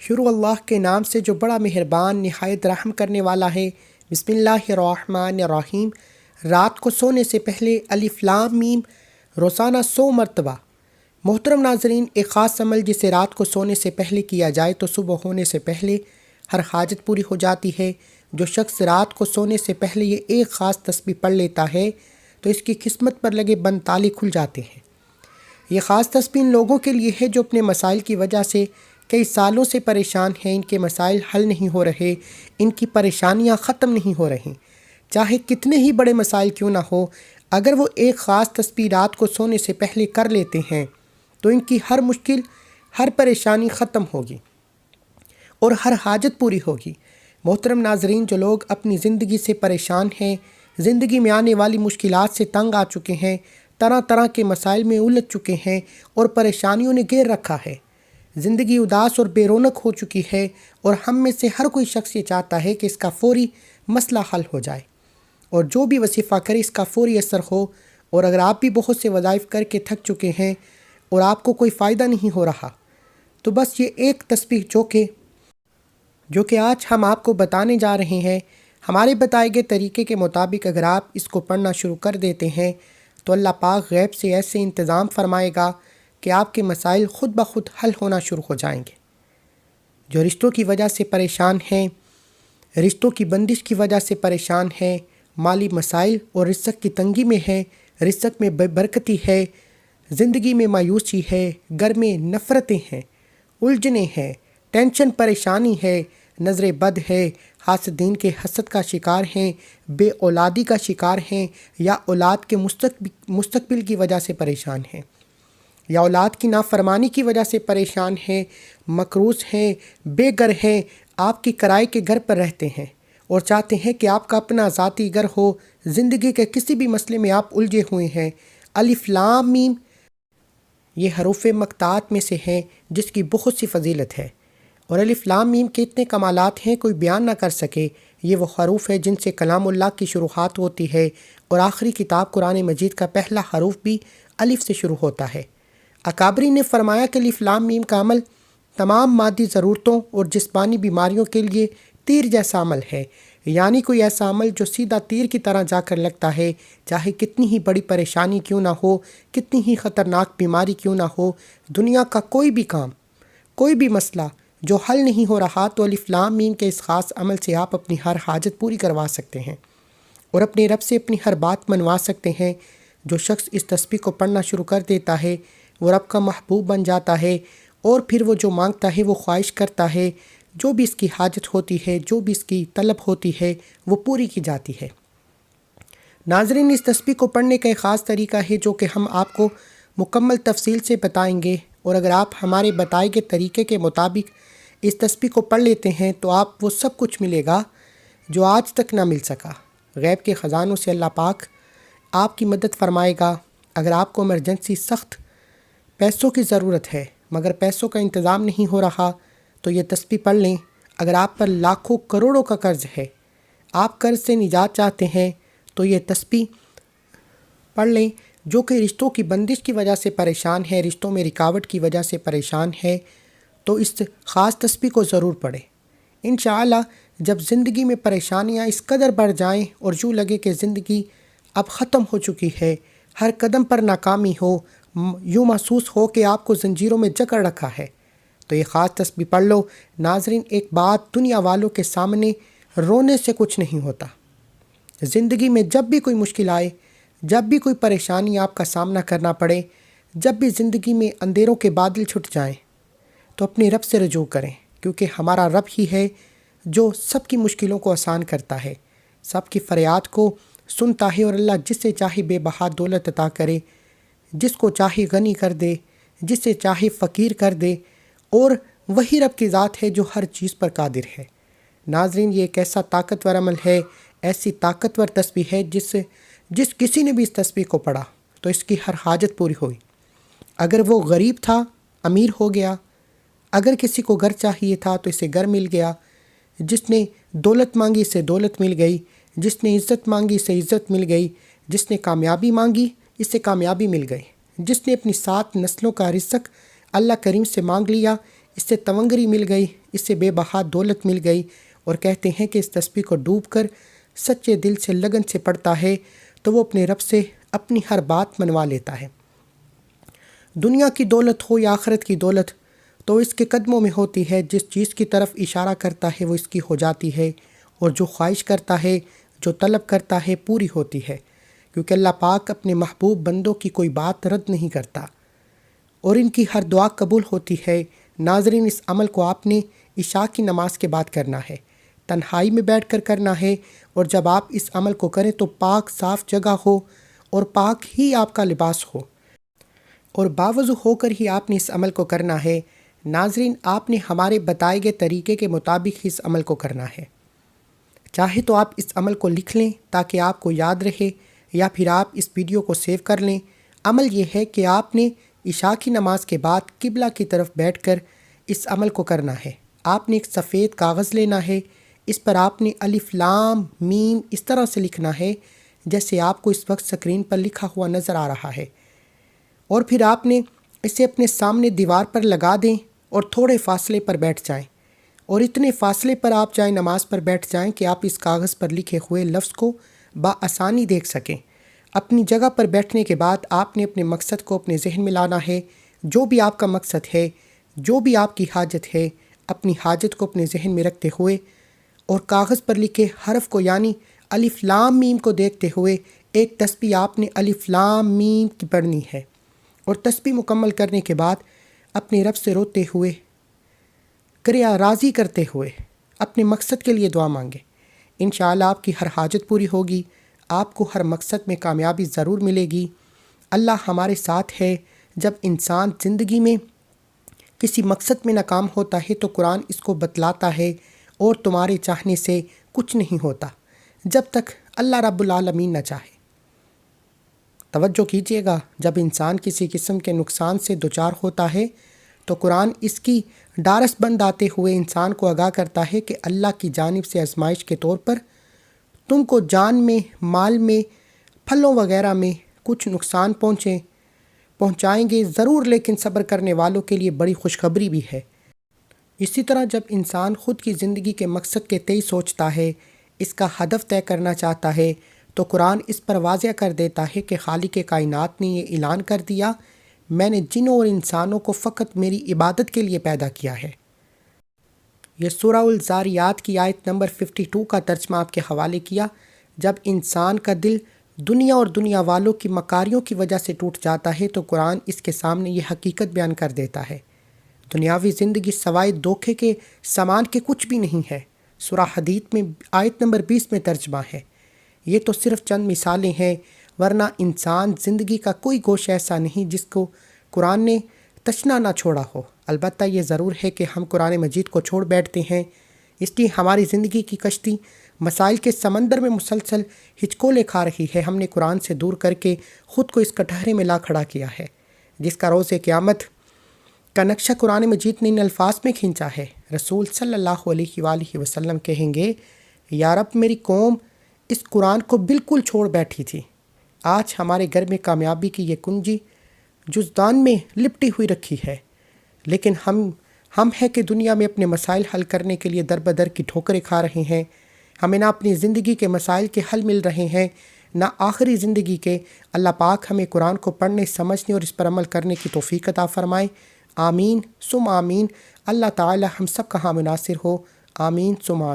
شروع اللہ کے نام سے جو بڑا مہربان نہایت رحم کرنے والا ہے۔ بسم اللہ الرحمن الرحیم۔ رات کو سونے سے پہلے الف لام میم روزانہ 100 مرتبہ۔ محترم ناظرین، ایک خاص عمل جسے رات کو سونے سے پہلے کیا جائے تو صبح ہونے سے پہلے ہر حاجت پوری ہو جاتی ہے۔ جو شخص رات کو سونے سے پہلے یہ ایک خاص تسبیح پڑھ لیتا ہے تو اس کی قسمت پر لگے بند تالے کھل جاتے ہیں۔ یہ خاص تسبیح ان لوگوں کے لیے ہے جو اپنے مسائل کی وجہ سے کئی سالوں سے پریشان ہیں، ان کے مسائل حل نہیں ہو رہے، ان کی پریشانیاں ختم نہیں ہو رہی۔ چاہے کتنے ہی بڑے مسائل کیوں نہ ہو، اگر وہ ایک خاص تسبیح رات کو سونے سے پہلے کر لیتے ہیں تو ان کی ہر مشکل، ہر پریشانی ختم ہوگی اور ہر حاجت پوری ہوگی۔ محترم ناظرین، جو لوگ اپنی زندگی سے پریشان ہیں، زندگی میں آنے والی مشکلات سے تنگ آ چکے ہیں، طرح طرح کے مسائل میں الجھ چکے ہیں اور پریشانیوں نے گھیر رکھا ہے، زندگی اداس اور بے رونق ہو چکی ہے، اور ہم میں سے ہر کوئی شخص یہ چاہتا ہے کہ اس کا فوری مسئلہ حل ہو جائے اور جو بھی وظیفہ کرے اس کا فوری اثر ہو۔ اور اگر آپ بھی بہت سے وظائف کر کے تھک چکے ہیں اور آپ کو کوئی فائدہ نہیں ہو رہا، تو بس یہ ایک تسبیح جو کہ آج ہم آپ کو بتانے جا رہے ہیں، ہمارے بتائے گئے طریقے کے مطابق اگر آپ اس کو پڑھنا شروع کر دیتے ہیں تو اللہ پاک غیب سے ایسے انتظام فرمائے گا کہ آپ کے مسائل خود بخود حل ہونا شروع ہو جائیں گے۔ جو رشتوں کی وجہ سے پریشان ہیں، رشتوں کی بندش کی وجہ سے پریشان ہیں، مالی مسائل اور رزق کی تنگی میں ہیں، رزق میں بے برکتی ہے، زندگی میں مایوسی ہے، گھر میں نفرتیں ہیں، الجھنیں ہیں، ٹینشن پریشانی ہے، نظر بد ہے، حاسدین کے حسد کا شکار ہیں، بے اولادی کا شکار ہیں، یا اولاد کے مستقبل کی وجہ سے پریشان ہیں، یا اولاد کی نافرمانی کی وجہ سے پریشان ہیں، مقروض ہیں، بے گھر ہیں، آپ کی کرائے کے گھر پر رہتے ہیں اور چاہتے ہیں کہ آپ کا اپنا ذاتی گھر ہو، زندگی کے کسی بھی مسئلے میں آپ الجھے ہوئے ہیں۔ الف لام میم یہ حروف مقطعات میں سے ہیں جس کی بہت سی فضیلت ہے، اور الف لام میم کے اتنے کمالات ہیں کوئی بیان نہ کر سکے۔ یہ وہ حروف ہے جن سے کلام اللہ کی شروعات ہوتی ہے، اور آخری کتاب قرآن مجید کا پہلا حروف بھی الف سے شروع ہوتا ہے۔ اکابرین نے فرمایا کہ الف لام میم کا عمل تمام مادی ضرورتوں اور جسمانی بیماریوں کے لیے تیر جیسا عمل ہے، یعنی کوئی ایسا عمل جو سیدھا تیر کی طرح جا کر لگتا ہے، چاہے کتنی ہی بڑی پریشانی کیوں نہ ہو، کتنی ہی خطرناک بیماری کیوں نہ ہو، دنیا کا کوئی بھی کام، کوئی بھی مسئلہ جو حل نہیں ہو رہا، تو الف لام میم کے اس خاص عمل سے آپ اپنی ہر حاجت پوری کروا سکتے ہیں اور اپنے رب سے اپنی ہر بات منوا سکتے ہیں۔ جو شخص اس تسبیح کو پڑھنا شروع کر دیتا ہے وہ رب کا محبوب بن جاتا ہے، اور پھر وہ جو مانگتا ہے، وہ خواہش کرتا ہے، جو بھی اس کی حاجت ہوتی ہے، جو بھی اس کی طلب ہوتی ہے، وہ پوری کی جاتی ہے۔ ناظرین، اس تسبیح کو پڑھنے کا ایک خاص طریقہ ہے جو کہ ہم آپ کو مکمل تفصیل سے بتائیں گے، اور اگر آپ ہمارے بتائے گئے طریقے کے مطابق اس تسبیح کو پڑھ لیتے ہیں تو آپ وہ سب کچھ ملے گا جو آج تک نہ مل سکا۔ غیب کے خزانوں سے اللہ پاک آپ کی مدد فرمائے گا۔ اگر آپ کو ایمرجنسی سخت پیسوں کی ضرورت ہے مگر پیسوں کا انتظام نہیں ہو رہا تو یہ تسبیح پڑھ لیں۔ اگر آپ پر لاکھوں کروڑوں کا قرض ہے، آپ قرض سے نجات چاہتے ہیں، تو یہ تسبیح پڑھ لیں۔ جو کہ رشتوں کی بندش کی وجہ سے پریشان ہے، رشتوں میں رکاوٹ کی وجہ سے پریشان ہے، تو اس خاص تسبیح کو ضرور پڑھیں۔ انشاءاللہ جب زندگی میں پریشانیاں اس قدر بڑھ جائیں اور یوں لگے کہ زندگی اب ختم ہو چکی ہے، ہر قدم پر ناکامی ہو، یوں محسوس ہو کہ آپ کو زنجیروں میں جکڑ رکھا ہے، تو یہ خاص تسبیح پڑھ لو۔ ناظرین، ایک بات دنیا والوں کے سامنے رونے سے کچھ نہیں ہوتا۔ زندگی میں جب بھی کوئی مشکل آئے، جب بھی کوئی پریشانی آپ کا سامنا کرنا پڑے، جب بھی زندگی میں اندھیروں کے بادل چھٹ جائیں، تو اپنے رب سے رجوع کریں، کیونکہ ہمارا رب ہی ہے جو سب کی مشکلوں کو آسان کرتا ہے، سب کی فریاد کو سنتا ہے، اور اللہ جس سے چاہے بے بہا دولت عطا کرے، جس کو چاہے غنی کر دے، جس سے چاہے فقیر کر دے، اور وہی رب کی ذات ہے جو ہر چیز پر قادر ہے۔ ناظرین، یہ ایک ایسا طاقتور عمل ہے، ایسی طاقتور تسبیح ہے جس کسی نے بھی اس تسبیح کو پڑھا تو اس کی ہر حاجت پوری ہوئی۔ اگر وہ غریب تھا، امیر ہو گیا، اگر کسی کو گھر چاہیے تھا تو اسے گھر مل گیا، جس نے دولت مانگی اسے دولت مل گئی، جس نے عزت مانگی اسے عزت مل گئی، جس نے کامیابی مانگی اس سے کامیابی مل گئی، جس نے اپنی 7 نسلوں کا رزق اللہ کریم سے مانگ لیا اس سے تونگری مل گئی، اس سے بے بہا دولت مل گئی، اور کہتے ہیں کہ اس تسبیح کو ڈوب کر سچے دل سے لگن سے پڑھتا ہے تو وہ اپنے رب سے اپنی ہر بات منوا لیتا ہے۔ دنیا کی دولت ہو یا آخرت کی دولت تو اس کے قدموں میں ہوتی ہے، جس چیز کی طرف اشارہ کرتا ہے وہ اس کی ہو جاتی ہے، اور جو خواہش کرتا ہے، جو طلب کرتا ہے، پوری ہوتی ہے، کیونکہ اللہ پاک اپنے محبوب بندوں کی کوئی بات رد نہیں کرتا، اور ان کی ہر دعا قبول ہوتی ہے۔ ناظرین، اس عمل کو آپ نے عشاء کی نماز کے بعد کرنا ہے، تنہائی میں بیٹھ کر کرنا ہے، اور جب آپ اس عمل کو کریں تو پاک صاف جگہ ہو اور پاک ہی آپ کا لباس ہو، اور باوضو ہو کر ہی آپ نے اس عمل کو کرنا ہے۔ ناظرین، آپ نے ہمارے بتائے گئے طریقے کے مطابق ہی اس عمل کو کرنا ہے۔ چاہے تو آپ اس عمل کو لکھ لیں تاکہ آپ کو یاد رہے، یا پھر آپ اس ویڈیو کو سیو کر لیں۔ عمل یہ ہے کہ آپ نے عشاء کی نماز کے بعد قبلہ کی طرف بیٹھ کر اس عمل کو کرنا ہے۔ آپ نے ایک سفید کاغذ لینا ہے، اس پر آپ نے الف لام میم اس طرح سے لکھنا ہے جیسے آپ کو اس وقت سکرین پر لکھا ہوا نظر آ رہا ہے، اور پھر آپ نے اسے اپنے سامنے دیوار پر لگا دیں اور تھوڑے فاصلے پر بیٹھ جائیں، اور اتنے فاصلے پر آپ جائیں نماز پر بیٹھ جائیں کہ آپ اس کاغذ پر لکھے ہوئے لفظ کو بآسانی دیکھ سکیں۔ اپنی جگہ پر بیٹھنے کے بعد آپ نے اپنے مقصد کو اپنے ذہن میں لانا ہے۔ جو بھی آپ کا مقصد ہے، جو بھی آپ کی حاجت ہے، اپنی حاجت کو اپنے ذہن میں رکھتے ہوئے اور کاغذ پر لکھے حرف کو یعنی الف لام میم کو دیکھتے ہوئے ایک تسبیح آپ نے الف لام میم کی پڑھنی ہے، اور تسبیح مکمل کرنے کے بعد اپنے رب سے روتے ہوئے، کریا راضی کرتے ہوئے اپنے مقصد کے لیے دعا مانگے۔ انشاءاللہ آپ کی ہر حاجت پوری ہوگی، آپ کو ہر مقصد میں کامیابی ضرور ملے گی۔ اللہ ہمارے ساتھ ہے۔ جب انسان زندگی میں کسی مقصد میں ناکام ہوتا ہے تو قرآن اس کو بتلاتا ہے، اور تمہارے چاہنے سے کچھ نہیں ہوتا جب تک اللہ رب العالمین نہ چاہے۔ توجہ کیجیے گا، جب انسان کسی قسم کے نقصان سے دوچار ہوتا ہے تو قرآن اس کی ڈارس بند آتے ہوئے انسان کو آگاہ کرتا ہے کہ اللہ کی جانب سے آزمائش کے طور پر تم کو جان میں، مال میں، پھلوں وغیرہ میں کچھ نقصان پہنچائیں گے ضرور، لیکن صبر کرنے والوں کے لیے بڑی خوشخبری بھی ہے۔ اسی طرح جب انسان خود کی زندگی کے مقصد کے تئیں سوچتا ہے، اس کا ہدف طے کرنا چاہتا ہے، تو قرآن اس پر واضح کر دیتا ہے کہ خالق کائنات نے یہ اعلان کر دیا، میں نے جنوں اور انسانوں کو فقط میری عبادت کے لیے پیدا کیا ہے۔ یہ سورہ الذاریات کی آیت نمبر 52 کا ترجمہ آپ کے حوالے کیا۔ جب انسان کا دل دنیا اور دنیا والوں کی مکاریوں کی وجہ سے ٹوٹ جاتا ہے تو قرآن اس کے سامنے یہ حقیقت بیان کر دیتا ہے، دنیاوی زندگی سوائے دھوکے کے سامان کے کچھ بھی نہیں ہے۔ سورہ حدید میں آیت نمبر 20 میں ترجمہ ہے۔ یہ تو صرف چند مثالیں ہیں، ورنہ انسان زندگی کا کوئی گوشہ ایسا نہیں جس کو قرآن نے تشنا نہ چھوڑا ہو۔ البتہ یہ ضرور ہے کہ ہم قرآن مجید کو چھوڑ بیٹھتے ہیں، اس لیے ہماری زندگی کی کشتی مسائل کے سمندر میں مسلسل ہچکولے کھا رہی ہے۔ ہم نے قرآن سے دور کر کے خود کو اس کٹہرے میں لا کھڑا کیا ہے، جس کا روز قیامت کا نقشہ قرآن مجید نے ان الفاظ میں کھینچا ہے۔ رسول صلی اللہ علیہ وآلہ وسلم کہیں گے، یا رب، میری قوم اس قرآن کو بالکل چھوڑ بیٹھی تھی، آج ہمارے گھر میں کامیابی کی یہ کنجی جزدان میں لپٹی ہوئی رکھی ہے، لیکن ہم ہے کہ دنیا میں اپنے مسائل حل کرنے کے لیے در بدر کی ٹھوکریں کھا رہے ہیں۔ ہمیں نہ اپنی زندگی کے مسائل کے حل مل رہے ہیں، نہ آخری زندگی کے۔ اللہ پاک ہمیں قرآن کو پڑھنے، سمجھنے اور اس پر عمل کرنے کی توفیق عطا فرمائے۔ آمین ثم آمین۔ اللہ تعالی ہم سب کا حامی ناصر ہو۔ آمین ثم آمین۔